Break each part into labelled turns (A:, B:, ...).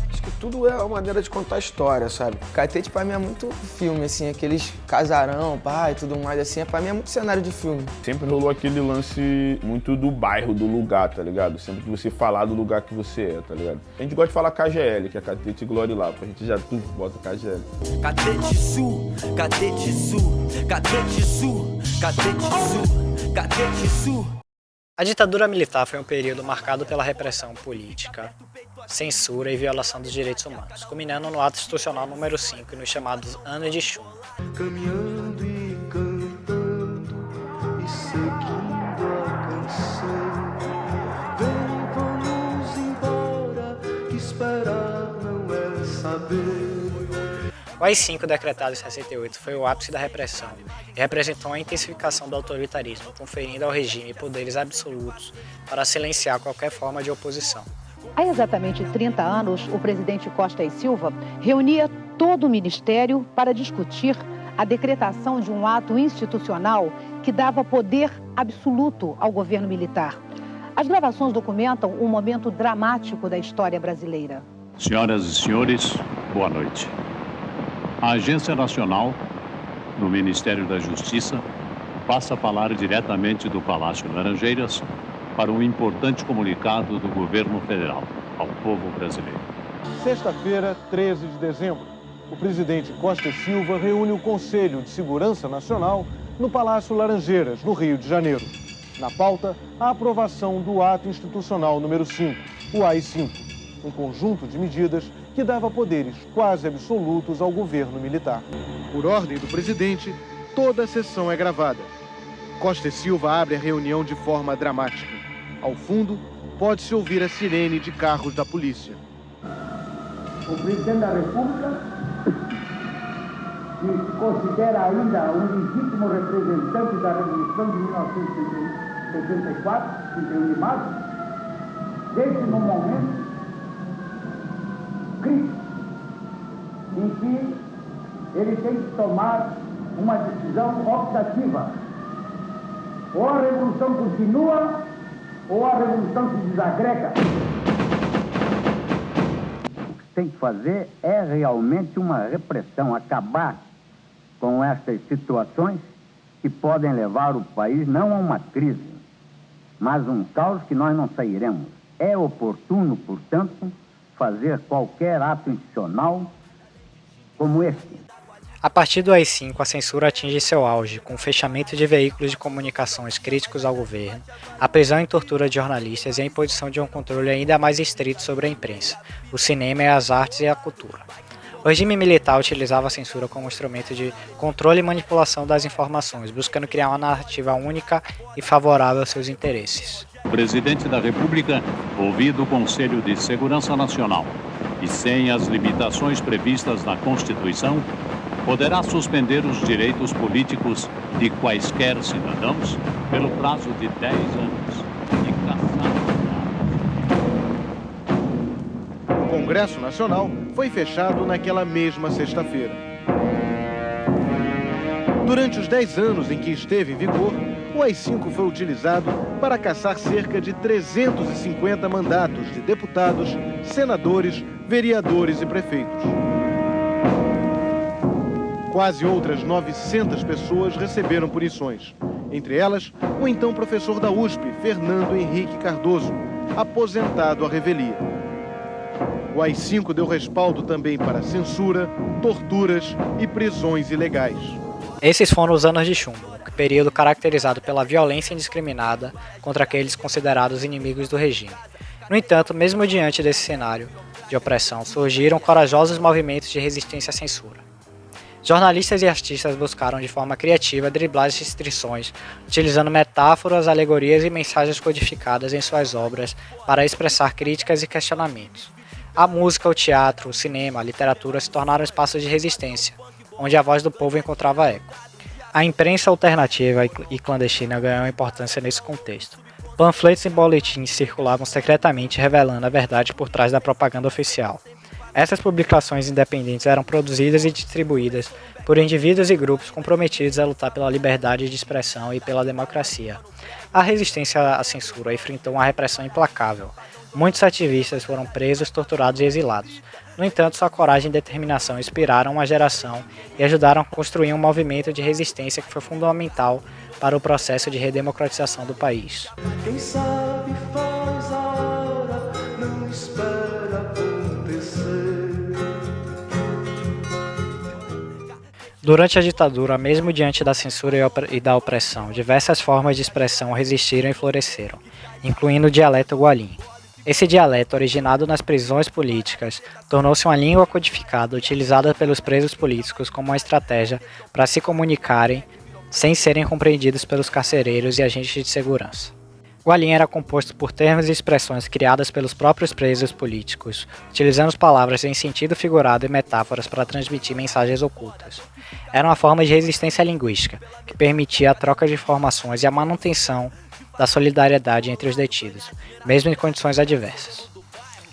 A: Acho que tudo é uma maneira de contar história, sabe? Catete pra mim é muito filme, assim, aqueles casarão, pai, tudo mais, assim, pra mim é muito cenário de filme.
B: Sempre rolou aquele lance muito do bairro, do lugar, tá ligado? Sempre que você falar do lugar que você é, tá ligado? A gente gosta de falar KGL, que é Catete Glória lá, a gente já tudo bota KGL.
C: Catete Sul, Catete Sul, Catete Sul, Catete Sul, Catete Sul.
D: A ditadura militar foi um período marcado pela repressão política, censura e violação dos direitos humanos, culminando no ato institucional número 5 e nos chamados Anos de Chumbo.
E: Caminhando e cantando e seguindo a canção. Vem, vamos embora, que esperar não é saber.
D: O AI-5, decretado em 68, foi o ápice da repressão e representou a intensificação do autoritarismo, conferindo ao regime poderes absolutos para silenciar qualquer forma de oposição.
F: Há exatamente 30 anos, o presidente Costa e Silva reunia todo o ministério para discutir a decretação de um ato institucional que dava poder absoluto ao governo militar. As gravações documentam um momento dramático da história brasileira.
G: Senhoras e senhores, boa noite. A Agência Nacional, no Ministério da Justiça, passa a falar diretamente do Palácio Laranjeiras para um importante comunicado do governo federal ao povo brasileiro.
H: Sexta-feira, 13 de dezembro, o presidente Costa e Silva reúne o Conselho de Segurança Nacional no Palácio Laranjeiras, no Rio de Janeiro. Na pauta, a aprovação do ato institucional número 5, o AI-5, um conjunto de medidas que dava poderes quase absolutos ao governo militar. Por ordem do presidente, toda a sessão é gravada. Costa e Silva abre a reunião de forma dramática. Ao fundo, pode-se ouvir a sirene de carros da polícia.
I: O presidente da República, que se considera ainda um legítimo representante da Revolução de 1964, 31 de março, desde no momento crítico em que ele tem que tomar uma decisão optativa. Ou a revolução continua, ou a revolução se desagrega.
J: O que tem que fazer é realmente uma repressão, acabar com estas situações que podem levar o país não a uma crise, mas um caos que nós não sairemos. É oportuno, portanto, fazer qualquer ato institucional como este.
D: A partir do AI-5, a censura atinge seu auge, com o fechamento de veículos de comunicações críticos ao governo, a prisão e tortura de jornalistas e a imposição de um controle ainda mais estrito sobre a imprensa, o cinema, as artes e a cultura. O regime militar utilizava a censura como instrumento de controle e manipulação das informações, buscando criar uma narrativa única e favorável aos seus interesses.
G: O presidente da República, ouvido o Conselho de Segurança Nacional e sem as limitações previstas na Constituição, poderá suspender os direitos políticos de quaisquer cidadãos pelo prazo de 10 anos e caçar.
H: O Congresso Nacional foi fechado naquela mesma sexta-feira. Durante os 10 anos em que esteve em vigor, o AI-5 foi utilizado para caçar cerca de 350 mandatos de deputados, senadores, vereadores e prefeitos. Quase outras 900 pessoas receberam punições. Entre elas, o então professor da USP, Fernando Henrique Cardoso, aposentado à revelia. O AI-5 deu respaldo também para censura, torturas e prisões ilegais.
D: Esses foram os Anos de Chumbo, período caracterizado pela violência indiscriminada contra aqueles considerados inimigos do regime. No entanto, mesmo diante desse cenário de opressão, surgiram corajosos movimentos de resistência à censura. Jornalistas e artistas buscaram de forma criativa driblar as restrições, utilizando metáforas, alegorias e mensagens codificadas em suas obras para expressar críticas e questionamentos. A música, o teatro, o cinema, a literatura se tornaram espaços de resistência, onde a voz do povo encontrava eco. A imprensa alternativa e clandestina ganhou importância nesse contexto. Panfletos e boletins circulavam secretamente revelando a verdade por trás da propaganda oficial. Essas publicações independentes eram produzidas e distribuídas por indivíduos e grupos comprometidos a lutar pela liberdade de expressão e pela democracia. A resistência à censura enfrentou uma repressão implacável, Muitos ativistas foram presos, torturados e exilados. No entanto, sua coragem e determinação inspiraram uma geração e ajudaram a construir um movimento de resistência que foi fundamental para o processo de redemocratização do país.
E: Quem sabe faz a hora, não espera acontecer.
D: Durante a ditadura, mesmo diante da censura e da opressão, diversas formas de expressão resistiram e floresceram, incluindo o dialeto gualim. Esse dialeto, originado nas prisões políticas, tornou-se uma língua codificada utilizada pelos presos políticos como uma estratégia para se comunicarem sem serem compreendidos pelos carcereiros e agentes de segurança. Gualim era composto por termos e expressões criadas pelos próprios presos políticos, utilizando palavras em sentido figurado e metáforas para transmitir mensagens ocultas. Era uma forma de resistência linguística, que permitia a troca de informações e a manutenção da solidariedade entre os detidos, mesmo em condições adversas.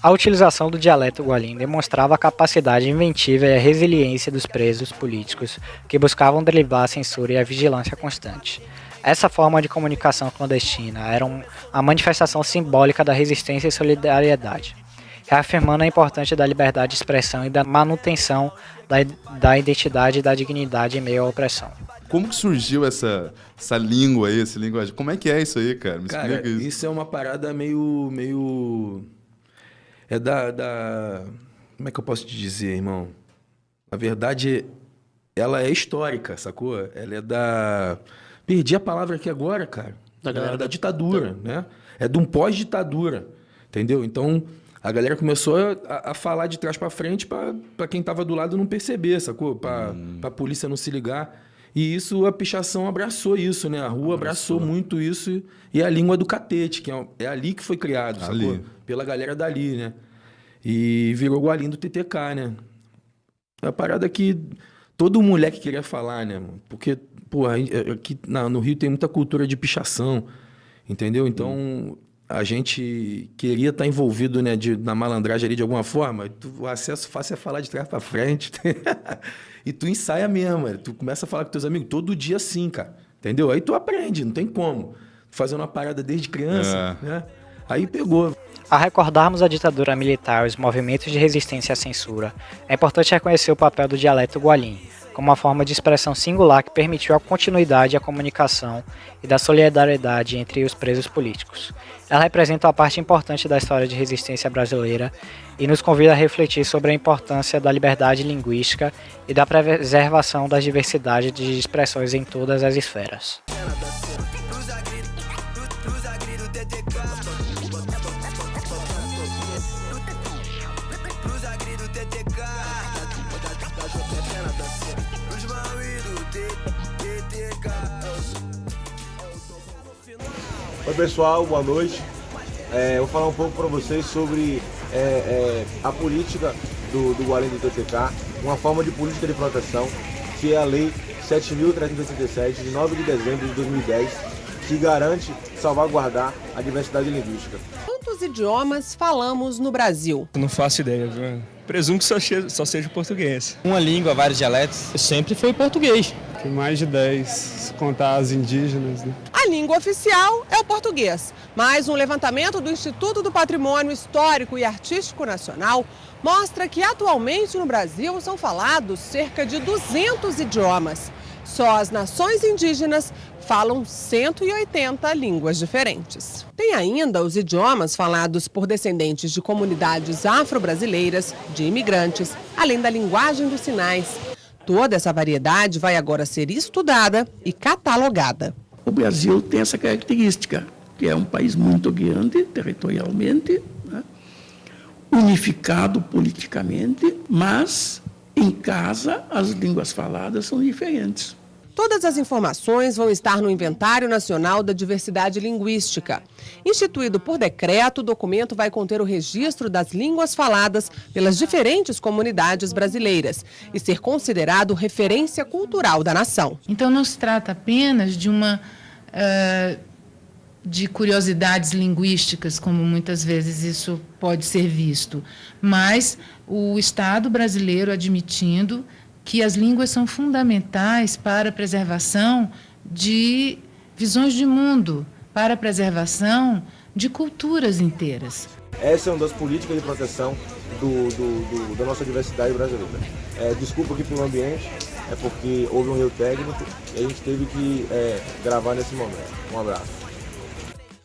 D: A utilização do dialeto gualim demonstrava a capacidade inventiva e a resiliência dos presos políticos que buscavam driblar a censura e a vigilância constante. Essa forma de comunicação clandestina era uma manifestação simbólica da resistência e solidariedade, reafirmando a importância da liberdade de expressão e da manutenção da identidade e da dignidade em meio à opressão.
K: Como que surgiu essa língua aí, essa linguagem? Como é que é isso aí, cara? Me
A: Cara,
K: explica isso.
A: isso é uma parada meio... É da... Como é que eu posso te dizer, irmão? Na verdade, ela é histórica, sacou? Ela é da... Perdi a palavra aqui agora, cara. Da ditadura, né? É de um pós-ditadura, entendeu? Então, a galera começou a falar de trás pra frente pra quem tava do lado não perceber, sacou? Pra polícia não se ligar. E isso, a pichação abraçou isso, né? A rua abraçou muito isso. E a língua do catete, que é ali que foi criado, sacou? Pela galera dali, né? E virou o Gualim do TTK, né? É a parada que todo moleque queria falar, né, mano? Porque, pô, aqui no Rio tem muita cultura de pichação, entendeu? Então, a gente queria estar envolvido, né, na malandragem ali de alguma forma. O acesso fácil é falar de trás pra frente. E tu ensaia mesmo, mano. Tu começa a falar com teus amigos todo dia assim, cara. Entendeu? Aí tu aprende, não tem como. Fazendo uma parada desde criança, né? Aí pegou.
D: Ao recordarmos a ditadura militar e os movimentos de resistência à censura, é importante reconhecer o papel do dialeto gualim, como uma forma de expressão singular que permitiu a continuidade, a comunicação e da solidariedade entre os presos políticos. Ela representa uma parte importante da história de resistência brasileira e nos convida a refletir sobre a importância da liberdade linguística e da preservação da diversidade de expressões em todas as esferas.
L: Oi pessoal, boa noite. Eu vou falar um pouco para vocês sobre a política do Gualim do TTK, uma forma de política de proteção, que é a Lei 7.387, de 9 de dezembro de 2010, que garante salvaguardar a diversidade linguística.
M: Quantos idiomas falamos no Brasil?
N: Não faço ideia, viu? Presumo que só seja português.
O: Uma língua, vários dialetos? Sempre foi português.
P: Tem mais de 10, se contar as indígenas, né?
M: A língua oficial é o português, mas um levantamento do Instituto do Patrimônio Histórico e Artístico Nacional mostra que atualmente no Brasil são falados cerca de 200 idiomas. Só as nações indígenas falam 180 línguas diferentes. Tem ainda os idiomas falados por descendentes de comunidades afro-brasileiras, de imigrantes, além da linguagem dos sinais. Toda essa variedade vai agora ser estudada e catalogada.
Q: O Brasil tem essa característica, que é um país muito grande territorialmente, né? Unificado politicamente, mas em casa as línguas faladas são diferentes.
M: Todas as informações vão estar no Inventário Nacional da Diversidade Linguística. Instituído por decreto, o documento vai conter o registro das línguas faladas pelas diferentes comunidades brasileiras e ser considerado referência cultural da nação.
R: Então não se trata apenas de curiosidades linguísticas, como muitas vezes isso pode ser visto, mas o Estado brasileiro admitindo que as línguas são fundamentais para a preservação de visões de mundo, para a preservação de culturas inteiras.
L: Essa é uma das políticas de proteção da nossa diversidade brasileira. Desculpa aqui pelo ambiente, é porque houve um erro técnico e a gente teve que gravar nesse momento. Um abraço.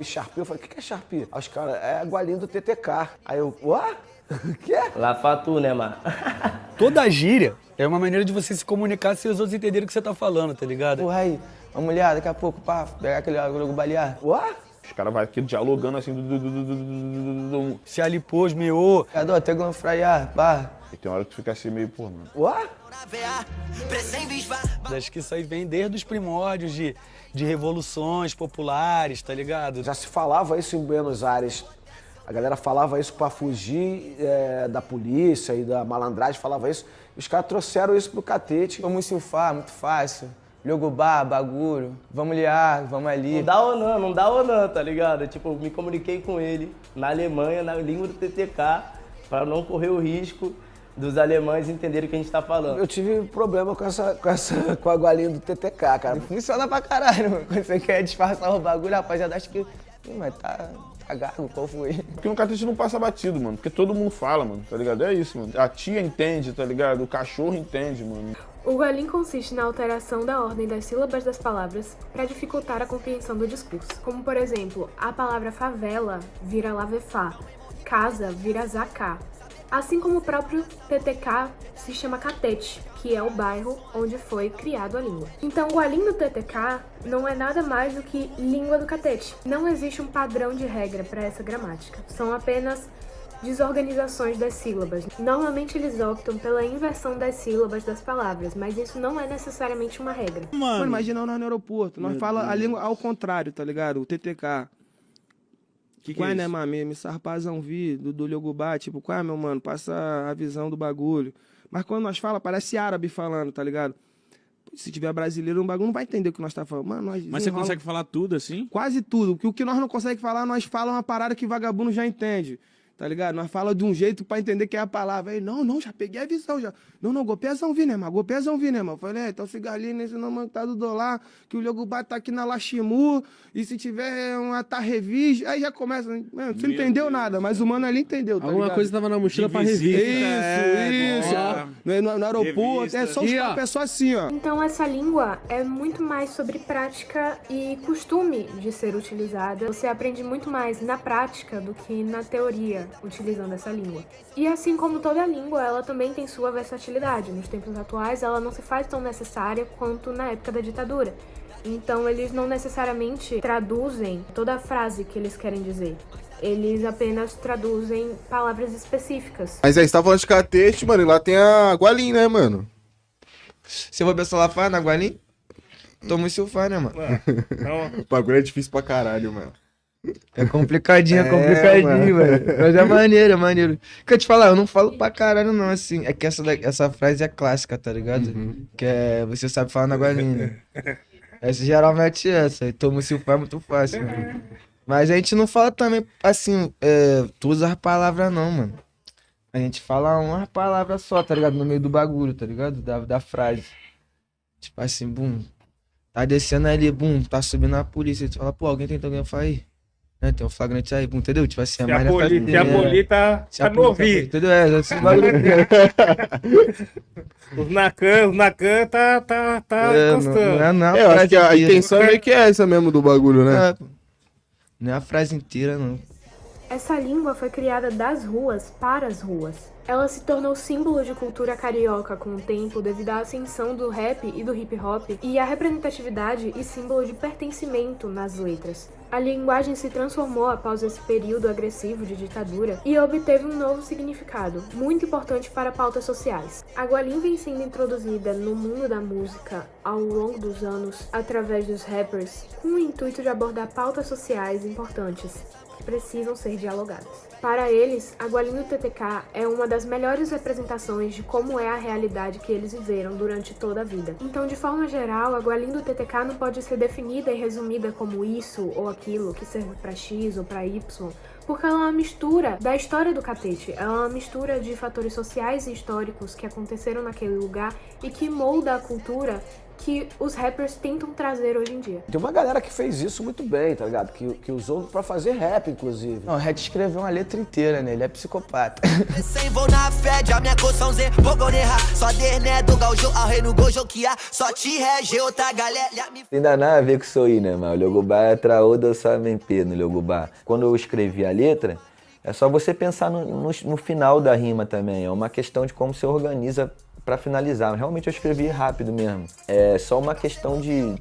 S: Sharpie, eu falei, o que é Sharpie? Aí os caras, é Gualinho do TTK. Aí eu, ué? O que é?
T: Lá fatu, né, mano?
U: Toda gíria é uma maneira de você se comunicar se os outros entenderem o que você tá falando, tá ligado?
T: Porra, aí, uma mulher, daqui a pouco, pá, pegar aquele jogo balear.
S: Ué?
B: Os caras vão aqui dialogando assim.
U: Se ali pôs, meou.
T: Cadê? Até fraiar, pá.
B: E tem hora que tu fica assim meio, pô, mano.
S: Ué?
U: Acho que isso aí vem desde os primórdios de revoluções populares, tá ligado?
S: Já se falava isso em Buenos Aires. A galera falava isso pra fugir da polícia e da malandragem, falava isso. E os caras trouxeram isso pro catete.
T: Vamos surfar, muito fácil. Jogubá, bagulho, vamos liar, vamos ali. Não dá ou não, tá ligado? Tipo, me comuniquei com ele na Alemanha, na língua do TTK, pra não correr o risco dos alemães entenderem o que a gente tá falando.
S: Eu tive problema com a Gualinho do TTK, cara.
T: Funciona pra caralho, mano. Quando você quer disfarçar o bagulho, rapaziada, acho que... Mas tá cagado, qual foi?
B: Porque no catete não passa batido, mano. Porque todo mundo fala, mano, tá ligado? É isso, mano. A tia entende, tá ligado? O cachorro entende, mano.
V: O Gualim consiste na alteração da ordem das sílabas das palavras para dificultar a compreensão do discurso. Como, por exemplo, a palavra favela vira lavefá, casa vira zacá. Assim como o próprio TTK se chama Catete, que é o bairro onde foi criado a língua. Então, o Gualim do TTK não é nada mais do que língua do Catete. Não existe um padrão de regra para essa gramática. São apenas desorganizações das sílabas. Normalmente eles optam pela inversão das sílabas das palavras, mas isso não é necessariamente uma regra.
W: Mano, imagina nós no aeroporto, nós fala a língua ao contrário, tá ligado? O TTK. Qual é, né, mami? Me sarpazão vi do Jogubá, tipo, qual é, meu mano? Passa a visão do bagulho. Mas quando nós fala, parece árabe falando, tá ligado? Se tiver brasileiro, um bagulho não vai entender o que nós tá falando. Mano, nós
X: Mas você consegue falar tudo assim?
W: Quase tudo. O que nós não conseguimos falar, nós falamos uma parada que vagabundo já entende. Tá ligado? Nós fala de um jeito pra entender que é a palavra. Aí, não, já peguei a visão, já. Não, golpezão vi, né, mano? Golpezão vi, né, mano? Falei, então cigarrinho nesse nome tá do dólar, que o Jogubá tá aqui na Lachimu, e se tiver uma Tarrevis, aí já começa. Mano, você não entendeu nada, mas o mano ali entendeu, tá
X: Alguma
W: ligado?
X: coisa tava na mochila pra revisar.
W: Isso. No aeroporto, revista. É só os papéis só assim, ó.
V: Então essa língua é muito mais sobre prática e costume de ser utilizada. Você aprende muito mais na prática do que na teoria, utilizando essa língua. E assim como toda língua, ela também tem sua versatilidade. Nos tempos atuais, ela não se faz tão necessária quanto na época da ditadura. Então, eles não necessariamente traduzem toda a frase que eles querem dizer. Eles apenas traduzem palavras específicas.
Y: Mas aí, você tá falando de catete, mano, e lá tem a Gualim, né, mano?
T: Você vai pensar lá faz na Gualim? Toma o seu faz, né, mano?
Y: O bagulho é difícil pra caralho, mano.
T: É complicadinho, velho. Mas é maneiro. Quer te falar, eu não falo pra caralho, não, assim. É que essa frase é clássica, tá ligado? Que é, você sabe falar na Gualinha. Essa geralmente é essa. E toma o seu faz é muito fácil, mano. Mas a gente não fala também, assim, todas as palavras, não, mano. A gente fala uma palavra só, tá ligado? No meio do bagulho, tá ligado? Da frase. Tipo assim, bum. Tá descendo ali, bum, tá subindo a polícia. Tu fala, pô, alguém tentou ganhar aí? Né? Tem um flagrante aí, bum, entendeu? Tipo assim,
X: se a polícia tá no ouvido.
T: Entendeu? Esse bagulho.
X: Os Nacan tá encostando.
Y: Não, eu acho que a intenção meio que é essa mesmo do bagulho, né?
T: Não é a frase inteira, não.
V: Essa língua foi criada das ruas para as ruas. Ela se tornou símbolo de cultura carioca com o tempo devido à ascensão do rap e do hip hop e à representatividade e símbolo de pertencimento nas letras. A linguagem se transformou após esse período agressivo de ditadura e obteve um novo significado, muito importante para pautas sociais. A Gualim vem sendo introduzida no mundo da música ao longo dos anos através dos rappers, com o intuito de abordar pautas sociais importantes que precisam ser dialogadas. Para eles, a Gualim do TTK é uma das melhores representações de como é a realidade que eles viveram durante toda a vida. Então, de forma geral, a Gualim do TTK não pode ser definida e resumida como isso ou aquilo que serve para X ou para Y, porque ela é uma mistura da história do catete, ela é uma mistura de fatores sociais e históricos que aconteceram naquele lugar e que molda a cultura que os rappers tentam trazer hoje em dia.
S: Tem uma galera que fez isso muito bem, tá ligado? Que usou pra fazer rap, inclusive.
T: Não, o Red escreveu uma letra inteira, né? Ele é psicopata.
E: Vou na fé de a minha coção Z, vou gonear. Só derné do galjo ao rei no gojo que há. Só te rege outra galera.
C: Tem nada a ver com isso aí, né, mano? O Logubá é traúda samempe no Logubá. Quando eu escrevi a letra, é só você pensar no final da rima também. É uma questão de como você organiza pra finalizar. Realmente eu escrevi rápido mesmo. É só uma questão de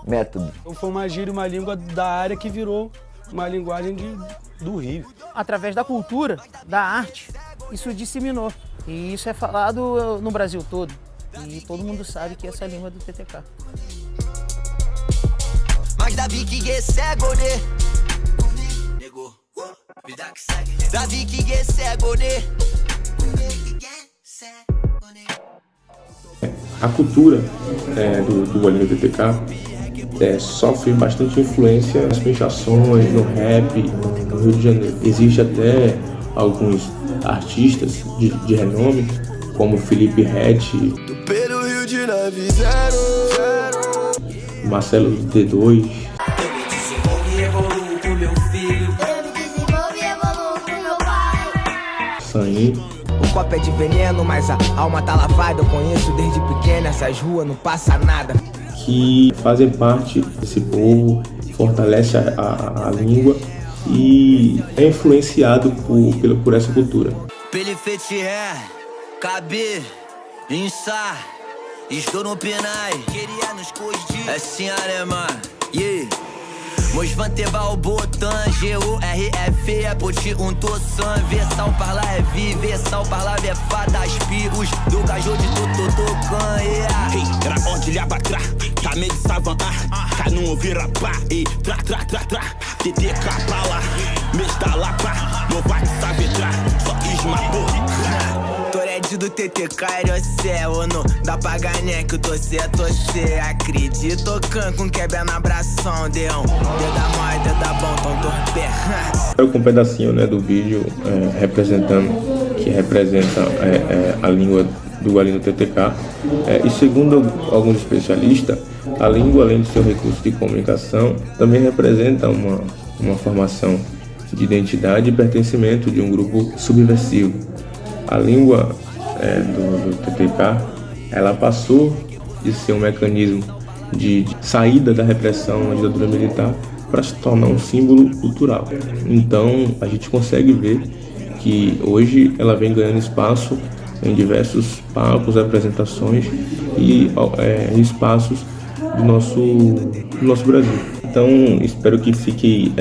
C: método.
U: Foi uma gíria, uma língua da área que virou uma linguagem do Rio.
F: Através da cultura, da arte, isso disseminou. E isso é falado no Brasil todo. E todo mundo sabe que essa é a língua do TTK.
E: Mas Davi que cego, né? Negou. Vida que segue. Davi que cego, né?
B: A cultura do Golinho do TTK sofre bastante influência nas pensações, no rap, no Rio de Janeiro. Existe até alguns artistas de renome, como Felipe Rett,
E: Pelo Rio de 90,
B: Marcelo D2, Sain.
G: O copo é de veneno, mas a alma tá lavada. Eu conheço desde pequena, essas ruas não passa nada.
B: Que fazem parte desse povo, fortalece a língua e é influenciado por essa cultura.
E: Pelifetiré, Cabe, Insa, estou no Pinai, queria nos coisas assim alemã, yeah. Mos Vanteval, Botan, G-U-R-F, é poti tossan, versão par lá é vi, versão par lá é fadas, piros, do gajo de tocan, yeah.
I: Hey, era ordilha pra trás, tá meio de savan, cá não ouvir rapá, e tra, TTK pra lá, mês da lá, pá, não vai te saber tra, só esmabou.
G: Torede do TTK, é ou não dá pra ganhar que o torcer é torcer. Acredito, can com quebra na abração, deão. Deda mãe, deda bom, tão torpé.
B: Eu com um pedacinho, né, do vídeo que representa a língua do Golinho do TTK. E segundo alguns especialistas, a língua, além de ser um recurso de comunicação, também representa uma formação de identidade e pertencimento de um grupo subversivo. A língua do TTK, ela passou de ser um mecanismo de saída da repressão, da ditadura militar, para se tornar um símbolo cultural. Então, a gente consegue ver que hoje ela vem ganhando espaço em diversos palcos, apresentações e espaços do nosso Brasil. Então, espero que fique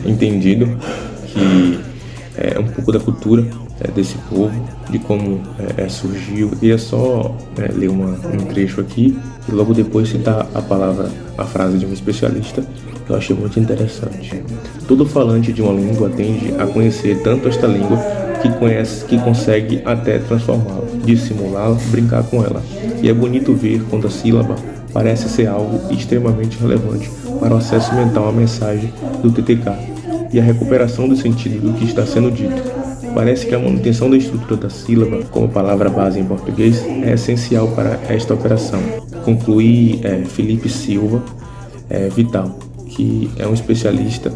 B: entendido que é um pouco da cultura desse povo, de como surgiu. E é só ler um trecho aqui e logo depois citar a frase de um especialista que eu achei muito interessante. Todo falante de uma língua tende a conhecer tanto esta língua que consegue até transformá-la, dissimulá-la, brincar com ela. E é bonito ver quando a sílaba parece ser algo extremamente relevante para o acesso mental à mensagem do TTK e a recuperação do sentido do que está sendo dito. Parece que a manutenção da estrutura da sílaba, como palavra base em português, é essencial para esta operação. Conclui Felipe Silva Vital, que é um especialista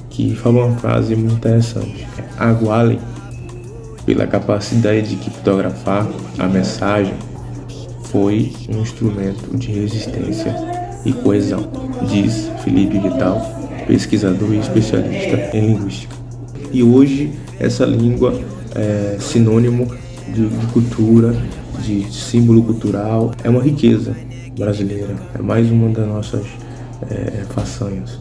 B: que falou uma frase muito interessante. A Guale, pela capacidade de criptografar a mensagem, foi um instrumento de resistência e coesão, diz Felipe Vital, pesquisador e especialista em linguística. E hoje essa língua é sinônimo de cultura, de símbolo cultural, é uma riqueza brasileira, é mais uma das nossas façanhas.